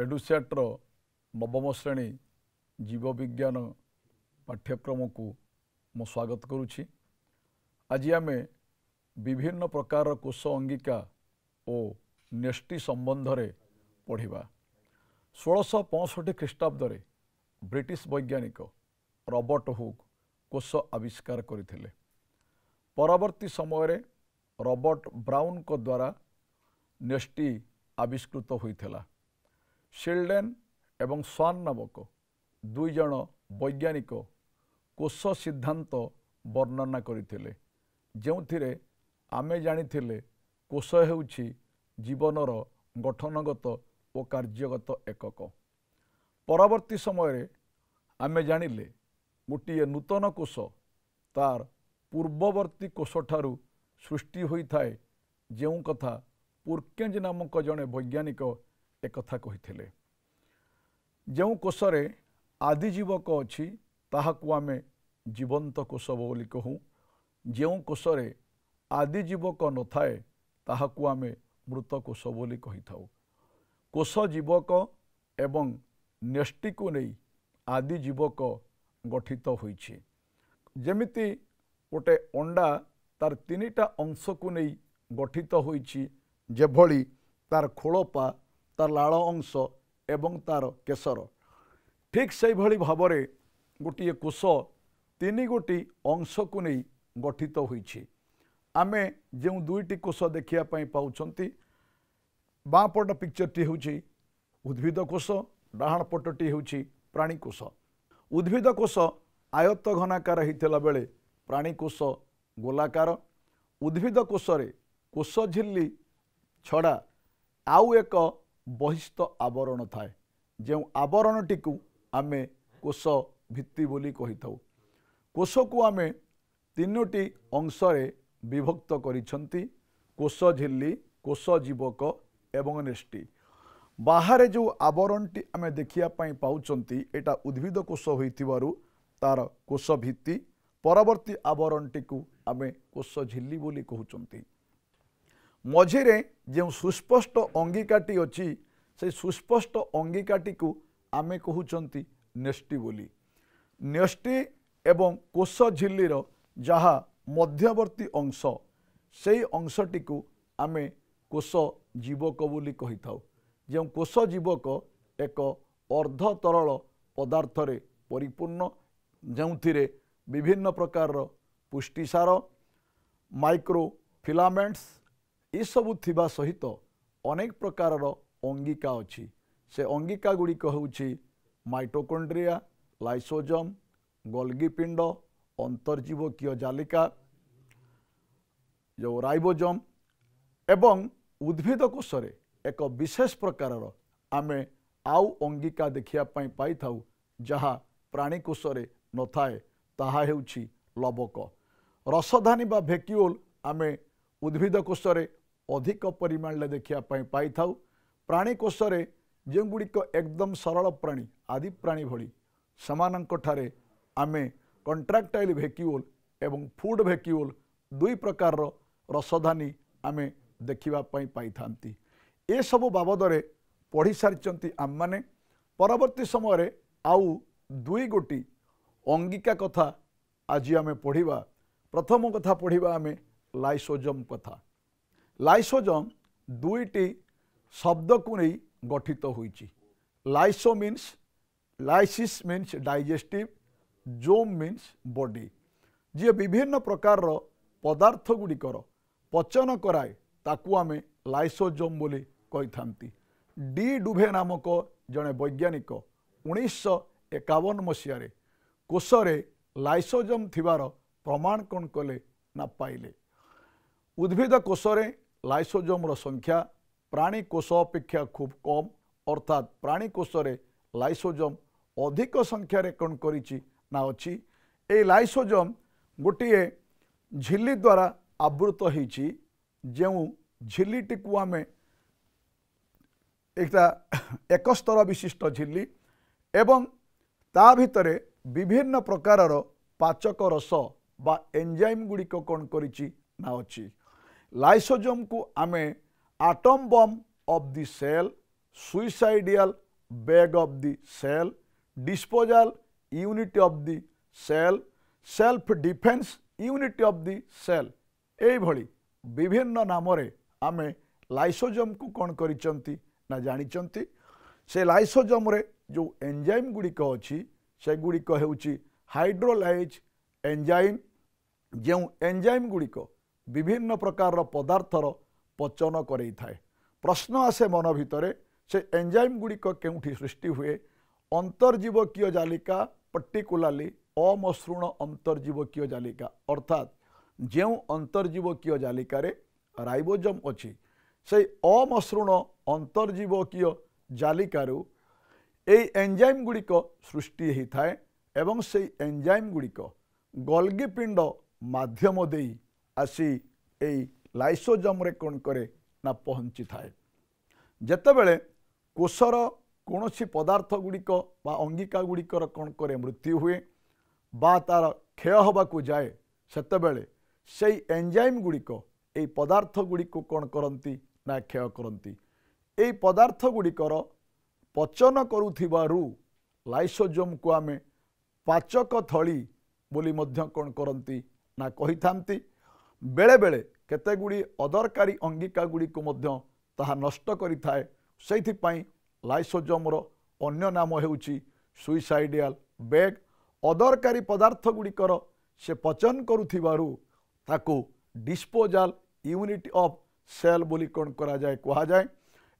एडुसेट्र नवम श्रेणी जीवविज्ञान पाठ्यक्रम को मु स्वागत करुछि। आज आम विभिन्न प्रकार कोष अंगिका और न्यष्टि संबंध में पढ़ा। 1665 ख्रीष्टाब्द ब्रिटिश वैज्ञानिक रॉबर्ट हुक कोष आविष्कार करथिले। परवर्ती समय रॉबर्ट ब्राउन को द्वारा न्यष्टि आविष्कृत होइथिला। शिल्डेन एवं स्वान नामक दुई जन वैज्ञानिक कोष सिद्धांत वर्णना करथिले, जेउथिरे आमे जानिथिले कोष हेउछि जीवनर गठनगत और कार्यगत एकक। परवर्ती समय आमे जानिले गोटे नूतन कोष तार पूर्ववर्ती कोष ठारू सृष्टि होइथाए, जेउ कथा पुर्केंज नामक जड़े वैज्ञानिक एक कथा कहिथिले। जो कोषरे आदिजीवक अच्छी ताहाकु आमे जीवंत कोष बोली कहूँ। जो कोषरे आदिजीवक न थाए ताहाकु आमे मृत कोष बोली कहि थाउ। कोष जीवक एवं न्यष्टि को नहीं आदिजीवक गठित होइछि। जेमिति गोटे अंडा तार तीनिटा अंश को नहीं गठित होइछि, जेभली तार खोलपा, तार लाल अंश एवं तार केसर, ठीक से भली भावरे गोटे कोष तीन गोटी अंश को नहीं गठित होइछि। आमे जो दुईटी कोष देखिया पई पाउछंती, बाँ पट पिक्चरटी होछि उद्भिद कोष, डाहाण पटटी होछि प्राणी कोष। उद्भिद कोष आयत घनाकार होइथिला बेले प्राणी कोष गोलाकार। उद्भिद कोषरे कोष झिल्ली छड़ा आउ एक बहिस्थ आवरण थाए, जो आवरणटी को आमे कोष भित्ति बोली कहि थाउ। कोष को आमे तीनोटी अंशरे विभक्त करिसंती, कोष झिल्ली, कोष जीवक एवं न्यष्टि। बाहर जो आवरणटी आमे देखिया पई पाउचंती, एटा उद्भिद कोष होइथिबारु तार कोष भित्ति, परवर्ती आवरणटी को आमे कोष झिल्ली बोली कहउचंती। मझिरे जो सुस्पष्ट अंगिकाटी अच्छी से सुस्पष्ट अंगिकाटी को आमे कहउचंती न्यष्टि बोली। न्यष्टि एवं कोष झिल्लीर जहा मध्यवर्ती अंश, से अंशटी को आमे कोष जीवक बोली कहि थाउ। जो कोष जीवक एक अर्ध तरल पदार्थ रे परिपूर्ण, जोंथिरे विभिन्न प्रकार पुष्टिसार, माइक्रो फिलामेंट्स ये सबू थिबा सहित अनेक प्रकार अंगिका अच्छी। से अंगिका गुड़िक होउछि माइटोकॉन्ड्रिया, लाइसोजोम, गोल्गी पिंड, अंतर्जीवकीय जालिका जो राइबोजोम एवं उद्भिद कोषरे एक विशेष प्रकार आमे आउ अंगिका देखिया पई पाई थाउ, जहा प्राणी कोषरे न थाए, ताहा हेउछि लबक। रसधानी बा भेक्यूल आमे उद्भिद कोषरे अधिक परिमाण देखिया पाई थाउ। प्राणी कोषरे जो गुड़िक एकदम सरल प्राणी आदि प्राणी भली समानंक ठारे आमे कंट्राक्टाइल भेक्यूल एवं फूड भेक्यूल दुई प्रकार रसधानी आमे देखिबा पाई थांती। ए सब बाबदरे पढ़ी सारिचंती आम माने। परवर्ती समय आउ दुई गोटी अंगिका कथा आज आमे पढ़िबा। प्रथम कथा पढ़िबा आमे लाइसोजोम कथा। लाइसोजोम दुईटी शब्द को नहीं गठित होइछि। Lyso means lysis means digestive, some means body. जी विभिन्न प्रकार पदार्थ गुड़िकर पचन कराए ताकू आमे लाइसोजोम बोली कहि थांती। डी डुभे नामक जड़े वैज्ञानिक 1951 मसीह कोषरे लाइसोजोम थिबार प्रमाण कौन कले ना पाइले। उद्भिद कोषरे लाइसोजोम संख्या प्राणी कोष अपेक्षा खूब कम, अर्थात प्राणी कोषरे लाइसोजोम अधिक संख्यार कौन करिछि ना अछि। ए लाइसोजोम गोटे झिल्ली द्वारा आवृत होइछि, जो झिल्लीटी को आमे एक स्तर विशिष्ट झिल्ली एवं ता भितरे विभिन्न प्रकार पाचक रस बा एंजाइम गुड़िक कौन करिछि ना अछि। लाइसोजोम को आमे atom bomb of the cell, suicidal bag of the cell, disposal unit of the cell, self defence unit of the cell, एई भली विभिन्न नाम रे आमे लाइसोजोम को कौन करिसंती ना जानिचंती। से लाइसोजोम रे जो एंजाइम गुड़िक अच्छी से गुड़िक हेउची हाइड्रोलाइज एंजाइम, जो एंजाइम गुड़िक विभिन्न प्रकार पदार्थर पचन करई थाए। प्रश्न आसे मन भितर से एंजाइम गुड़िक केउठी सृष्टि हुए, अंतर्जीवकीय जालिका पर्टिकुलाली अमसृण अंतर्जीवकीय जालिका, अर्थात जो अंतर्जीवकीय जालिका राइबोजोम अच्छी से अमसृण अंतर्जीवकीय जालिकारु एई एंजाइम गुड़िक सृष्टि होता है एवं से एंजाइम गुड़िक गोल्गी पिंड माध्यम देई आसी एई लाइसोजोम रे कौन करे ना पहुँची थाए। जेतेबेले कोषर कौनसी पदार्थ गुड़िक बा अंगिका गुड़िकर कौन करे मृत्यु हुए बा तार क्षय होबाकू जाए, सेतेबेले से एंजाइम गुड़िक एई पदार्थ गुड़िक कौन करती ना क्षय करती। एई पदार्थ गुड़िकर पचन करुथिबारु लाइसोजोम को आमे पाचक थली बोली मध्य कौन करती ना कही थांती। बेले बेले केते गुड़ी अदरकारी अंगिका गुड़ी को मध्य ताहा नष्ट करि थाए। सेइथिपाई लाइसोजोम रो अन्य नाम हेउची सुइसाइडियल बैग। अदरकारी पदार्थ गुड़िकर से पचन करुथिबारु ताकू डिस्पोजल यूनिट ऑफ सेल बोली कौन करा जाए कहा जाए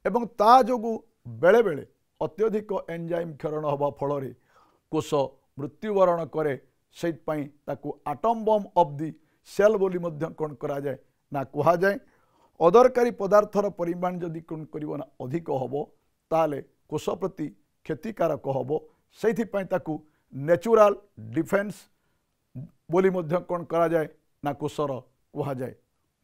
एवं ता जोगु बेले बेले अत्यधिक एंजाइम क्षरण हवा फल कोष मृत्युवरण करे। सेइथिपाई ताकू atom bomb of the cell बोली मध्य कौन करा जाए ना कहा जाए। अदरकारी पदार्थर परिमाण जदि कौन करिवो ना अधिक हबो ताले कोष प्रति क्षतिकारक हबो। सेइथिपाई ताकू नेचुरल डिफेन्स बोली मध्य कौन करा जाए ना कोषर कहा जाए।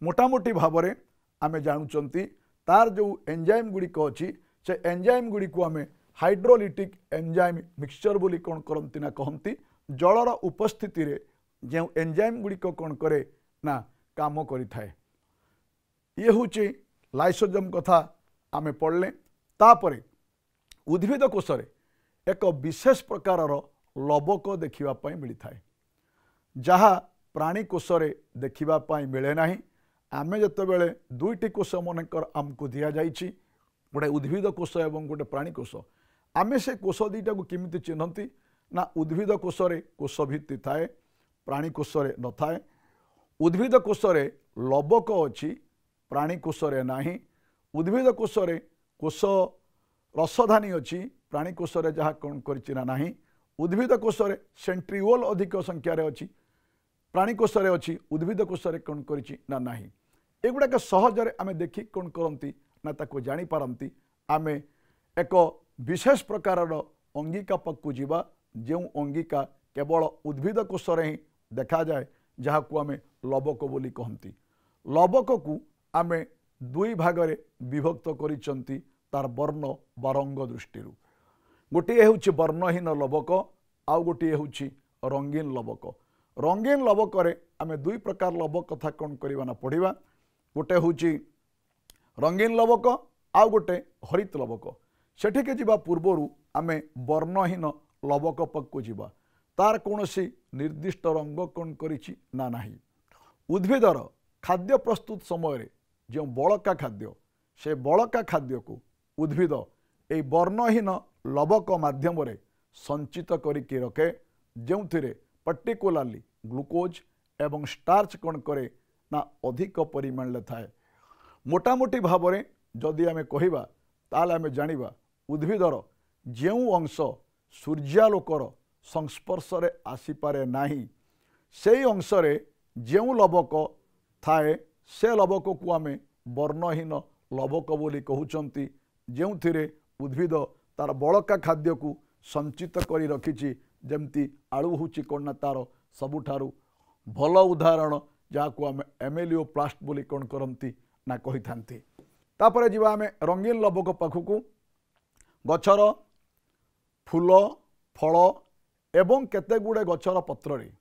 मोटामोटी भाव में आमे जानुचंती तार जो एंजाइम गुड़िक अच्छी से एंजाइम गुड़ी को आमे हाइड्रोलिटिक एंजाइम मिक्सचर बोली कौन करती ना कहती। जलर उपस्थिति रे जो एंजाइम गुड़िक कौन करे ना काम करि थाए। ये हूँ लाइसोजोम कथा आमे पढ़ले। तापरे उद्भिद कोषरे एक विशेष प्रकार लवक देखा मिली थाए जहा प्राणी कोषरे देखा मिले ना। आमे जतेबेले दुईटी कोष मनकर आमको दि जाइछि, गोटे उद्भिद कोष एवं गोटे प्राणी कोष। आमे से कोष दुईटा को केमिति चिन्हती ना उद्भिद कोषरे कोष भित्ति थाए, प्राणी कोषरे न थाए। उद्भिद कोषरे लवक अच्छी, प्राणी कोषरे नाही। उद्भिद कोषरे कोष रसधानी अच्छी, प्राणी कोषरे जहाँ कौन करना नाही। उद्भिद कोषरे सेंट्रिओल अधिक संख्यार अच्छी, प्राणी कोषरे अच्छी, उद्भिद कोषरे कौन करना नाही। एगुड़ाक सहजरे आमे देखि कौन करती ना ताको जानी पारती। आमे एक विशेष प्रकार अंगिका पक्कू जीवा जो अंगिका केवल उद्भिद कोषरे ही देखा जाए जहाँ को आमे लवक बोली कहती। लवक को आमे दुई भागरे विभक्त करिसंती तार वर्ण बा रंग दृष्टि। गोटे हेउछि वर्णहीन लवक, आउ गोटे हेउछि रंगीन लवक। रंगीन लवक रे आमे दुई प्रकार लवक कथा कौन करवा ना पढ़िबा। गोटे होची रंगीन लवक, आउ गोटे हरित लवक। सेठिके जिबा पूर्वरु आमे वर्णहीन लवक पक्कू जीवा। तार कौनसी निर्दिष्ट रंग कौन करिछि ना नाही। उद्भिदर खाद्य प्रस्तुत समय जो बड़का खाद्य से बड़का खाद्य को उद्भिद ए वर्णहीन लवक माध्यम रे संचित करिके रखे, जोंथिरे पर्टिकुलाली ग्लूकोज एवं स्टार्च कौन करे ना अधिक परिमाण ले थाए। मोटामोटी भाव में जदि आमे कहिबा ताले आमे जानिबा उद्भिदर जेउ अंश सूर्यालोकर संस्पर्श रे आसी पारे नाही, सेई अंश रे जेउ लवक थाए से लवक को आमे वर्णहीन लवक बोली कहउचंती। जेउथिरे उद्भिद तार बड़का खाद्य को संचित करी रखिछि, जेमती आलू होची कौन तार सबुठारु भल उदाहरण जहाँ को आम एमेलियोप्लास्ट बोली कौन करती ना कही थांती। तापरे जीवा आमे रंगीन लवक पाखकू। गछर फूल फल एवं केते गुड़े गछर पत्र रे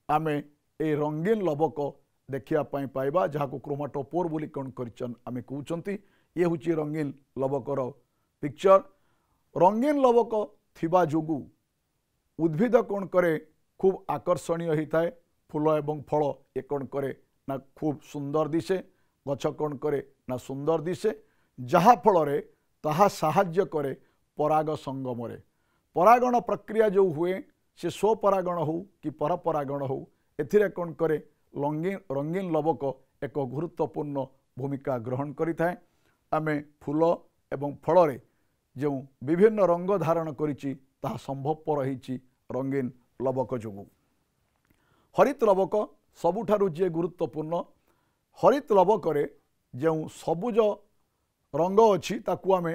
आमे ए रंगीन लवक देखिया पाइबा जहाँ को क्रोमाटोपोर बोली कौन करचन आमे कहउचंती। ये हूँ रंगीन लवकर पिक्चर। रंगीन लवक थिबा जोगु उद्भिद कौन करे खूब आकर्षणीय होता है। फूल एवं फल ये कौन करे ना खूब सुंदर दिशे, गछ कौन करे ना सुंदर दिशे, जहा फल रे ताहा साहाय्य करे पराग संगम रे। परागण प्रक्रिया जो हुए से स्वपरागण हो कि परपरागण हो, एथिरे कौन करे रंगीन लवक एक गुरुत्वपूर्ण भूमिका ग्रहण करिथाए। आमे फूल एवं फल रे जो विभिन्न रंग धारण करिछि ताहा संभवपर होइछि रंगीन लवक जोगु। हरित लवक सबुठारु जे गुरुत्वपूर्ण। हरित लवक रे जो सबुज रंग अछि ताकू आमे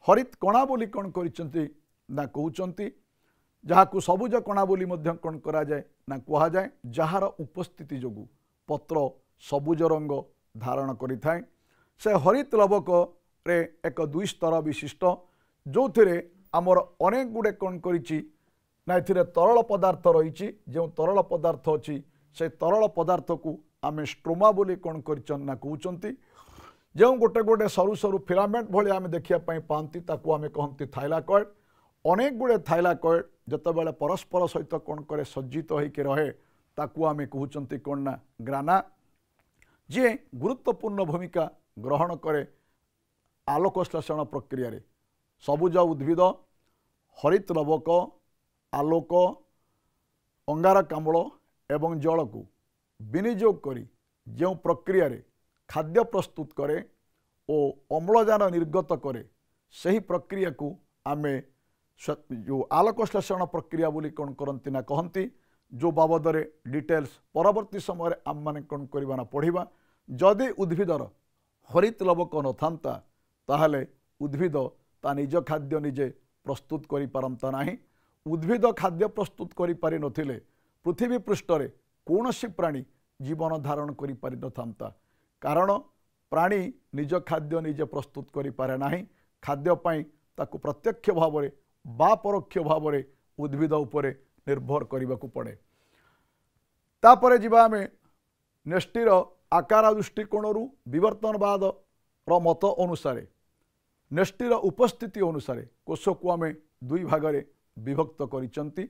हरित कणा बोली कौन करिसंती ना कहउचंती, जहाकू सबुज कणा बोली मध्य कौन करा जाए ना कहा जाए, जहार उपस्थिति जोगु पत्र सबुज रंग धारण करिथाए। से हरित लवक रे एक दुई स्तर विशिष्ट, जो थिरे आमर अनेक गुड़े कौन करिछि ना एथिरे तरल पदार्थ रही। जो तरल पदार्थ अच्छी से तरल पदार्थ को आमे स्ट्रोमा बोली कौन करिछन ना कहउचंती। जो गोटे गोटे सरु सरु फिलामेंट भली आमे देखिया पई पांती ताकू आमे कहंती थाइलाकॉइड। अनेक गुड़े थाइलाकॉइड जतबेले परस्पर सहित कौन करे सज्जित होइके रहे ताकू आमे कहउचंती कौन ना ग्राना, जे गुरुत्वपूर्ण भूमिका ग्रहण करे आलोक श्लेषण प्रक्रिया रे। सबुज उद्भिद हरित लवक आलोक अंगारकाम्ल एवं जल को विनियोग करी जो प्रक्रिया रे खाद्य प्रस्तुत करे और अम्लजान निर्गत करे, सही प्रक्रिया को आमे जो आलोक श्लेषण प्रक्रिया बोली कौन करती ना कहती, जो बाबद रे डिटेल्स परवर्ती समय आम माने कौन करबा ना पढ़िबा। जदि उद्भिदर हरित लवक न थांता ताहले उद्भिद ता निज खाद्य निजे प्रस्तुत करि पारंता नाही। उद्भिद खाद्य प्रस्तुत करि पारि नथिले पृथ्वी पृष्ठ रे कोनोसी प्राणी जीवन धारण करि पारि नथांता, कारण प्राणी निज खाद्य निजे प्रस्तुत करि पारे नाही। खाद्य पाई ताकू प्रत्यक्ष भाव रे बा परोक्ष भाव रे उद्भिद उपरे निर्भर करिबाकू पड़े। तापरे जिबा आमे नेष्टिर आकार दृष्टिकोणरू विवर्तनवाद रो मत अनुसार नेष्टिर उपस्थिति अनुसार कोष को आमे दुई भाग रे विभक्त करिसंती।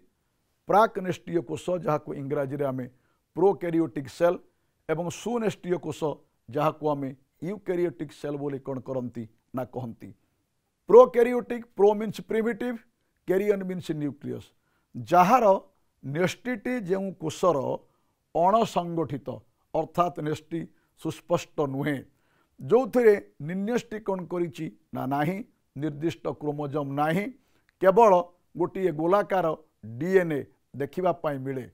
प्राक नेष्टीय कोष जहाको इंग्राजी रे आमे प्रोकैरियोटिक सेल एवं सुनेष्टीय कोष जहाको आमे यूकैरियोटिक सेल बोली कौन करती ना कहती। Prokaryotic, pro means primitive, karyon means nucleus. जहार नेष्टिटी जो कोषर अणसंगठित अर्थात नेष्टि सुस्पष्ट नुहे, जो थे निन्यष्टि कौन करिछि ना नाही, निर्दिष्ट क्रोमोजोम नाही, केवल गोटे गोलाकार डीएनए देखिबा पाई मिले,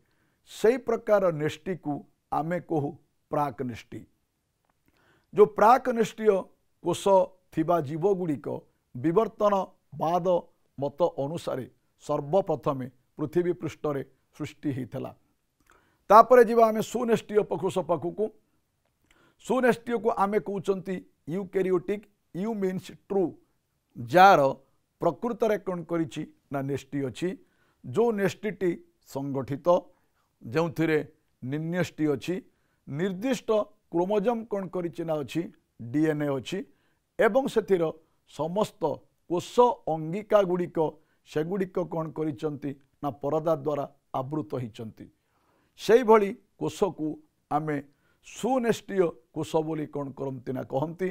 सही प्रकार नेष्टि को आमे कहू प्राक नेष्टि। जो प्राक नेष्टीय कोष थिबा जीव गुड़िक विवर्तनवाद मत अनुसार सर्वप्रथमे पृथ्वी पृष्ठ रे सृष्टि होता। तापरे जीवा आमे सुनेष्टीय कोष पाखु। सुनेष्टीय को आमे कहउचंती यूकैरियोटिक, यू मीन्स ट्रू, जार प्रकृत रे कौन करिछि ना नेष्टि अछि। जो नेष्टिटी संगठित, जो थिरे निन्यष्टि अछि, निर्दिष्ट क्रोमोजोम कौन करिछि ना अछि, डीएनए अछि, एवं सेथिर समस्त कोष अंगिका गुड़िक सेगुड़िक कौन करिसंती ना परदा द्वारा आवृत होइचंती। सेही भली कोष को आमे सुनेष्टीय कोष बोली कौन करती ना कहती।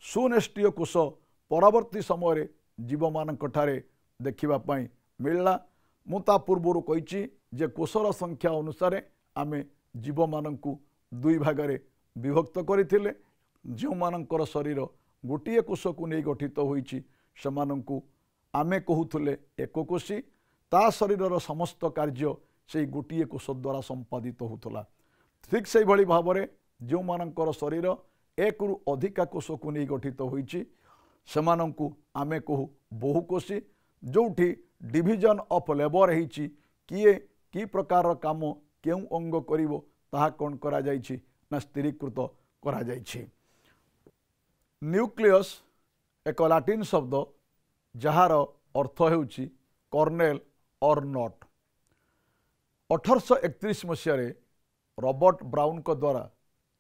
सुनेष्टीय कोष परवर्ती समय जीव मानक ठारे देखिबा पाई मिलला। मुता पूर्वरु कहिछि जे कोषर संख्या अनुसार आमे जीव मानकु दुई भाग रे विभक्त करथिले। जो मानकर शरीर गोटिए कोष को नहीं गठित होइछि सेमानंकु आमे कहूथुले एककोशी, ता शरीरर समस्त कार्य से गोटिए कोष द्वारा संपादित होतला। ठीक से भली भाव में जो मानकर शरीर एक रु अधिका कोष को नहीं गठित होइछि सेमानंकु आमे कहू बहुकोशी, जोठी डिविजन ऑफ लेबर होइछि, किए की प्रकार काम केउ अंग करिवो ताहा कोन करा जाइछि ना स्थिरीकृत करा जाइछि। न्यूक्लियस एक लाटिन शब्द जार अर्थ हेउछि कर्नेल और नट। 1831 मसीह रॉबर्ट ब्राउन को द्वारा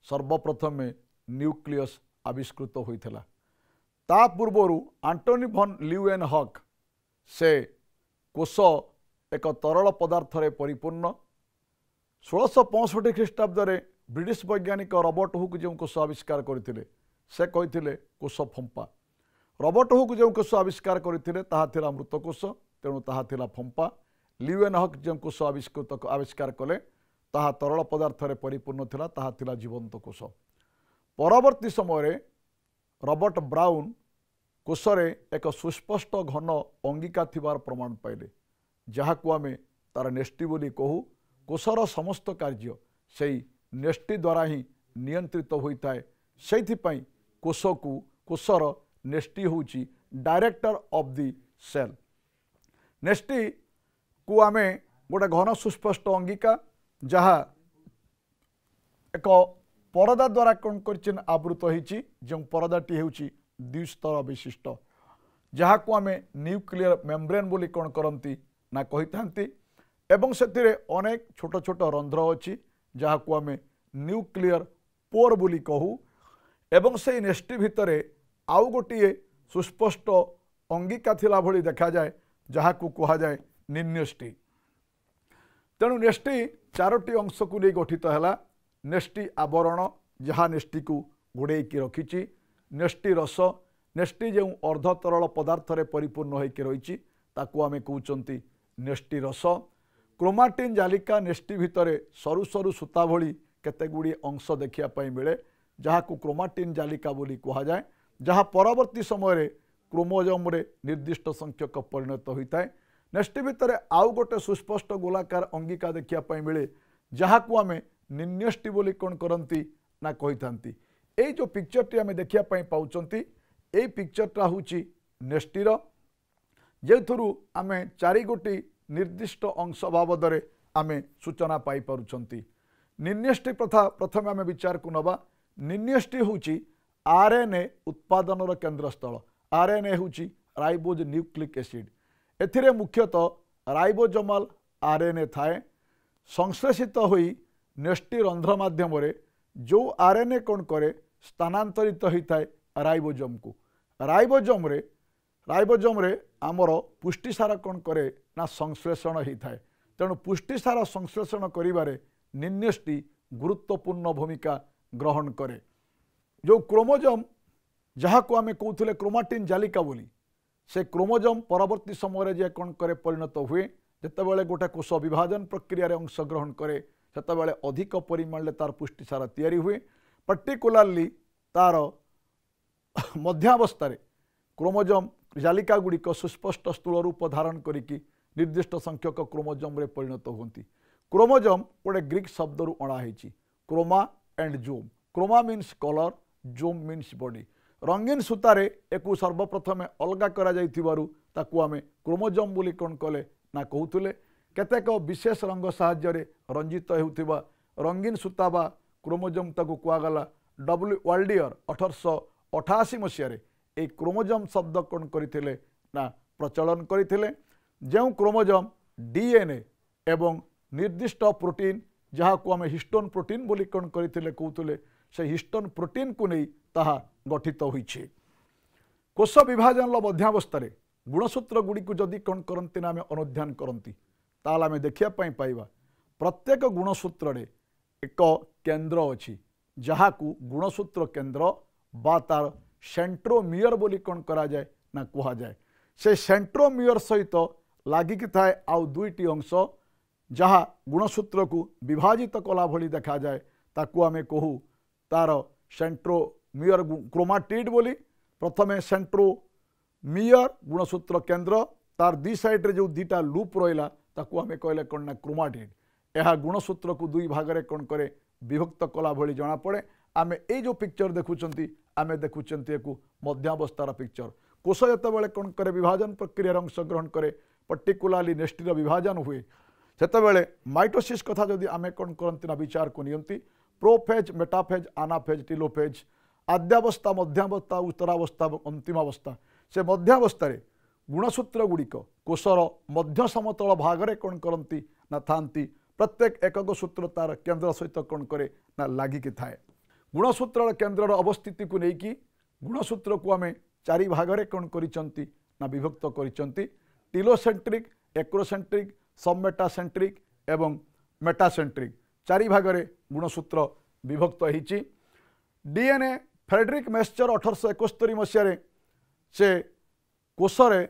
सर्वप्रथमे न्यूक्लियस आविष्कृत होइथिला। ता पूर्व आंटोनी भन ल्यूएनहॉक से कोष एक तरल पदार्थ रे परिपूर्ण 1665 ख्रीष्टाब्द ब्रिटिश वैज्ञानिक रॉबर्ट हुक जो कोष आविष्कार करते से कही कोष फंपा रॉबर्ट हुक जो कोष आविष्कार करते ताहा मृत कोष तेणु ताहा फंपा ल्यूएनहॉक जो कोष आविष्कार कले ताहा तरल पदार्थ रे परिपूर्ण थिला ताहा जीवंत कोष परवर्ती समय रॉबर्ट ब्राउन कोषरे एक सुस्पष्ट घन अंगिका थिबार प्रमाण पाइले जहाकू आमे तार नेष्टि बोली कहू कोषर समस्त कार्य से नेष्टि द्वारा ही नियंत्रित होता है से कोषर नेष्टि होची डायरेक्टर ऑफ द सेल नेष्टि को आमे गोटे घन सुस्पष्ट अंगिका जहा एक परदा द्वारा कौन कर आवृत होती जो परदाटी होची द्विस्तर विशिष्ट जहाँ को आमे न्यूक्लियर मेम्ब्रेन बोली कौन करती ना कही थांती एवं से अनेक छोट छोट रंध्र अच्छी जहाँ को आमे न्यूक्लियर पोर बोली कहू एवं से नेष्टि भितर आउ गोटे सुस्पष्ट अंगिका थिला भली देखा जाए जहाँ को कहा जाए निन्यष्टि तेणु नेष्टि चारोटी अंश को नहीं गठित है नेष्टि आवरण जहाँ नेष्टि को घोड़ेकी रखी नेष्टि रस नेष्टि जो अर्ध तरल पदार्थ रे परिपूर्ण होकर रही आमे कहते नेष्टि रस क्रोमाटिन जालिका नेष्टि भितर सरु सरु सूता भली केते गुड़ी अंश देखा मिले जहाँ को क्रोमाटिन जालिका बोली कहा जाए जहाँ परवर्ती समय क्रोमोजोम रे निर्दिष्ट संख्यक परिणत होता है नेष्टि भितर आउ गोटे सुस्पष्ट गोलाकार अंगिका देखा मिले जहाँ को आमे निन्यष्टि बोली कौन करती ना कही थांती ये जो पिक्चरटी आमे देखिया पाउचंती ये पिक्चरटा होची नेष्टिर जो आमे चारि गोटी निर्दिष्ट अंश बाबद आमे सूचना पाई पारुचंती निन्यष्टि प्रथा प्रथम आमे विचार को नबा निन्यष्टि होची आरएनए उत्पादन केन्द्रस्थल आरएनए होची राइबोज न्यूक्लिक एसिड एथिरे मुख्यतः राइबोजोमाल आरएनए थाए संश्लेषित होई नेष्टि रंध्र माध्यम जो आरएनए कौन करे स्थानांतरित होता है राइबोजोम को राइबोजोम रे आमर पुष्टिसार कौन करे ना संश्लेषण होता है तेणु पुष्टिसार संश्लेषण करिबारे निन्यष्टि गुरुत्वपूर्ण भूमिका ग्रहण करे जो क्रोमोजोम जहाँ को आमे कहते क्रोमाटिन जालिका बोली से क्रोमोजोम परवर्ती समय जे कौन करे परिणत हुए जितेबाला गोटे कोष विभाजन प्रक्रिया अंश ग्रहण करे सेतेबाला अधिक परिमाण तार पुष्टिसार तैयारी हुए पर्टिकुलारली तार मध्यावस्था क्रोमोजोम जालिका गुड़िक सुस्पष्ट स्थूल रूप धारण करिकी निर्दिष्ट संख्यक क्रोमोजोम रे परिणत होती क्रोमोजोम गोटे ग्रीक शब्द रु अणा होती क्रोमा एंड जोम क्रोमा मीन्स कलर जोम मीन्स बॉडी रंगीन सूतार एक सर्वप्रथमे अलगा करा जाइथिबारु ताकू आमे क्रोमोजोम बोली कौन कले ना कहूले केतेक विशेष रंग साहाय्य रंजित होउथिबा रंगीन सूता बा क्रोमोजोम ताकू कुआगला डब्ल्यू वाल्डियर 1888 मसीह एक क्रोमोजोम शब्द कौन करथिले ना प्रचलन करथिले जो क्रोमोजोम डीएनए एवं निर्दिष्ट प्रोटीन जहाँ को आमे हिस्टोन प्रोटीन बोली कौन करथिले कहउतले से हिस्टोन प्रोटीन को नहीं ताहा गठित होइछे कोष विभाजन मध्यावस्था गुणसूत्र गुड़ी को जदि कौन करती ना आमे अनुध्यान करती ताल आमे देखिया पाइबा प्रत्येक गुणसूत्र एक केंद्र अच्छी जहाँ को गुणसूत्र केंद्र बा तार सेंट्रोमियर बोली कौन करा जाए ना कहा जाए से सेंट्रोमियर सहित लागिकी थाए आउ दुईटी अंश जहाँ गुणसूत्र को विभाजित कला भली देखा जाए ताकू आमे कहू तार सेंट्रोमियर क्रोमाटिड बोली प्रथमे सेंट्रोमियर गुणसूत्र केंद्र तार दी साइड रे जो दीटा लूप रहा ताकू आमे कहले कौन ना क्रोमाटिड यह गुणसूत्र को दुई भाग कौन करे विभक्त कला भली जना पड़े आमे ए जो पिक्चर देखुचंती आमे देखुचंती एक मध्यावस्थार पिक्चर कोष जितेबाला कौन करे विभाजन प्रक्रिया अंश ग्रहण करे पर्टिकुलारली नेष्टिर विभाजन हुए सेतेबाला माइटोसिस कथा जदि आमे कौन करती ना विचार को नियंती प्रोफेज मेटाफेज आनाफेज टिलोफेज आद्यावस्था मध्यावस्था उत्तरावस्था अंतिमावस्था से मध्यावस्था गुणसूत्र गुड़िक कोषर मध्य समतल भागरे कौन करती ना थांती प्रत्येक एकक सूत्र तार केंद्र सहित कौन करे ना लागिकी थाए गुणसूत्र केंद्र अवस्थिति को लेकिन गुणसूत्र को आमे चारि भागरे कौन करिसंती ना विभक्त करिसंती टिलोसेंट्रिक एक्रोसेंट्रिक सबमेटासेंट्रिक एवं मेटासेंट्रिक चारि भागरे गुणसूत्र विभक्त होईची डीएनए फ्रेडरिक मेस्चर 1871 मसीह से कोशरे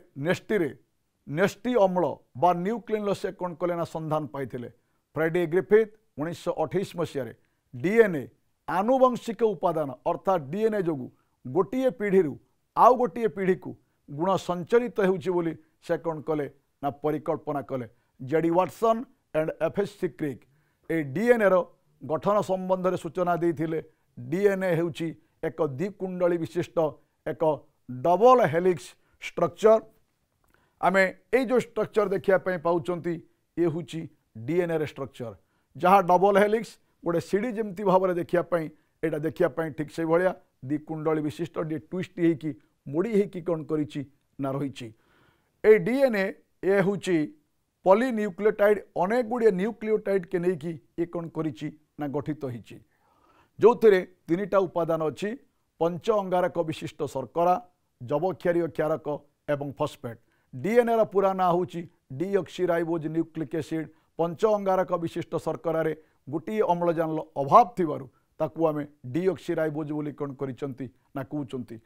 नेस्टी अम्ल बा न्यूक्लिन से कौन कले ना संधान पाई फ्रेडी ग्रिफिथ 1928 मसीह डीएनए आनुवंशिक उपादान अर्थात डीएनए जो गोटे पीढ़ी आउ गोटे पीढ़ी को गुण संचरित होउछि से कौन कले ना परिकल्पना कले JD Watson and FS Crick ए डीएनए रो गठन संबंध में सूचना देते डीएनए होउछि एक द्विकुंडली विशिष्ट एक डबल हेलिक्स स्ट्रक्चर आमे ए जो स्ट्रक्चर देखिया पाउचंती ये होउछि डीएनए स्ट्रक्चर जहाँ डबल हेलिक्स गोटे सीढ़ी जमती भाव में देखिया देखिया ठीक से भाया द्विकुंडली विशिष्ट डी ट्विस्ट होगी मोड़ी होगी कौन करी ना रही ए डीएनए ये होउछि पॉलीन्यूक्लियोटाइड अनेक गुड़िए न्यूक्लियोटाइड के लेकिन ये कौन करी ना गठित होइछि जो थे तीनटा उपादान अच्छी पंच अंगारक विशिष्ट शर्करा जबक्षारीय क्षारक एवं फॉस्फेट डीएनए पूरा ना हूँ डीऑक्सीराइबोज न्यूक्लिक एसिड पंच अंगारक विशिष्ट शर्करा रे गोटे अम्लजान अभाव थिबारु ताकू आमे डीऑक्सीराइबोज बोली कौन करिसंती ना कहउचंती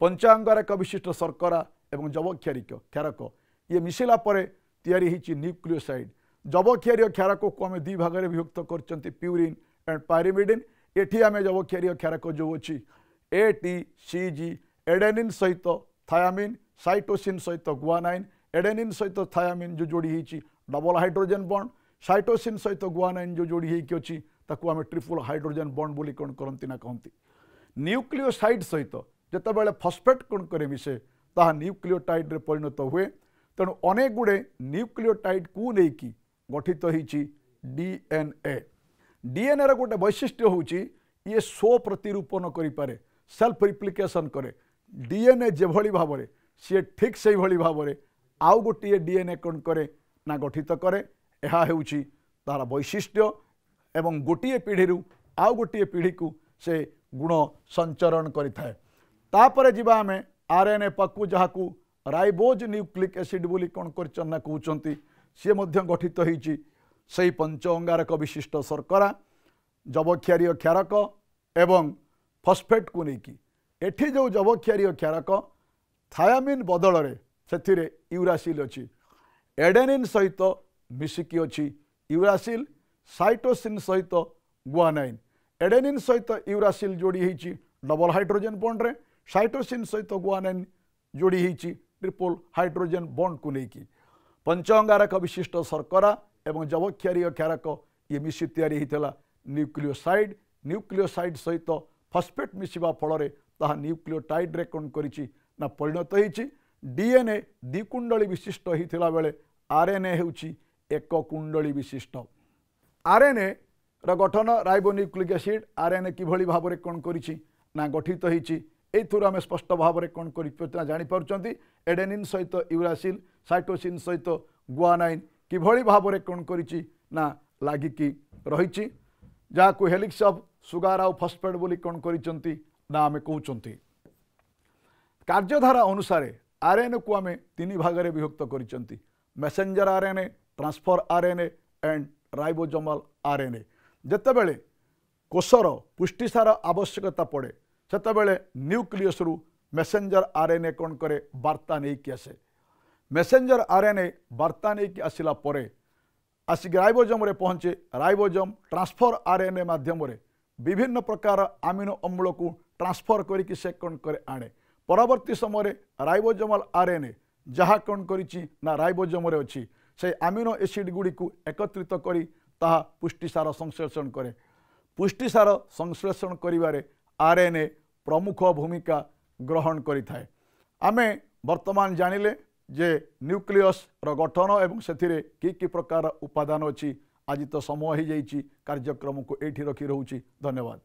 पंचांगारक विशिष्ट शर्करा एवं जबक्षारीय क्षारक ये मिसिला परे तैयारी हिची न्यूक्लियोसाइड जबक्षारीय क्षारक को आमे दुई भाग में विभक्त करचंती प्यूरिन एंड पायरिमिडिन एठी आमे जबक्षारीय क्षारक जो अच्छी ATCG एडेनिन सहित थायामिन साइटोसिन सहित गुआनाइन एडेनिन सहित थायामिन जो जोड़ी होती डबल हाइड्रोजन बॉन्ड साइटोसिन सहित गुआनाइन जो जोड़ी होती अच्छी ताकू आमे ट्रिपल हाइड्रोजन बॉन्ड बोली कौन करती ना कहती न्यूक्लियोसाइड सहित जितेबाला फॉस्फेट कौन करे मिसे ताहा न्यूक्लियोटाइड रे परिणत हुए तेणु अनेक गुड़े न्यूक्लियोटाइड को लेकिन गठित होती डीएनए डीएनए गोटे वैशिष्ट्य होची ये स्व प्रतिरूपण करें सेल्फ रिप्लिकेशन करे डीएनए जेभली भाव में सी ठीक से भाई भाव में आउ गोटे डीएनए कौन करे ना गठित करे यह होउची तार वैशिष्ट्य एवं गोटे पीढ़ी आउ गोटे पीढ़ी को से गुण संचरण करिथाए तापरे जिबा आमे आरएनए पाकू जहाकू राइबोज न्यूक्लिक एसिड बोली कौन करना कहउचंती सी मध्य गठित होईची सही पंच अंगारक विशिष्ट शर्करा जबक्षारीय क्षारक एवं फॉस्फेट को लेकिन एठी जो जबक्षारीय क्षारक थायामिन बदल रे सेथिरे यूरासिल अच्छी एडेनिन सहित मिसिकी अच्छी यूरासिल साइटोसिन सहित गुआनाइन एडेनिन सहित यूरासिल जोड़ी होती डबल हाइड्रोजन बॉन्ड रे साइटोसिन सहित गुआनाइन जोड़ी होती ट्रिपल हाइड्रोजन बॉन्ड को लेकिन पंचांगारक विशिष्ट शर्करा एवं जबक्षारीय क्षारक ये मिसी तैयारी होता न्यूक्लियोसाइड सहित फॉस्फेट मिसिबा फल ताहा न्यूक्लियोटाइड रे कौन करिछि ना परिणत होईछि डीएनए द्विकुंडली विशिष्ट होइथिला बेले आरएनए हेउछि एक कुंडली विशिष्ट आरएनए र गठन राइबोन्यूक्लिक एसिड आरएनए किभली भाव में कौन करिछि ना गठित होईछि एथुर आम स्पष्ट भाव में कौन कर जानी पारुचंती एडेनिन सहित यूरासिल साइटोसिन सहित गुआनाइन किभली भाव में कौन करिछि ना लागिकी रहिछि जाकू हेलिक्स ऑफ सुगार आउ फॉस्फेट बोली कौन करिसंती ना आमे कहउचंती कार्यधारा अनुसार आरएनए को आमे तीन भाग में विभक्त करिसंती messenger RNA transfer RNA and ribosomal RNA जेतेबेले कोशर पुष्टिसार आवश्यकता पड़े सेतेबेले न्यूक्लियस रु मैसेंजर आरएनए कौन करे वार्ता नहीं कि आसे मैसेंजर आरएनए वार्ता नहीं कि आसिला परे आसिक राइबोजोम रे पहुँचे राइबोजोम ट्रांसफर आरएनए माध्यम रे विभिन्न प्रकार आमिनो अम्ल को ट्रांसफर करिकि से कौन करे आने परवर्ती समय राइबोजोमल आरएनए जहाँ कौन करिछि ना राइबोजोम रे अछि से आमिनो एसिड गुड़ी को एकत्रित करी ताहा पुष्टिसार संश्लेषण करे पुष्टिसार संश्लेषण करिवारे आरएनए प्रमुख भूमिका ग्रहण करिथाए आमे वर्तमान जानिले जे न्यूक्लियस रो गठन एवं सेथिरे की प्रकार उपादान अच्छी आज तो समय हो जाइए कार्यक्रम को एठी रखी रहूची धन्यवाद।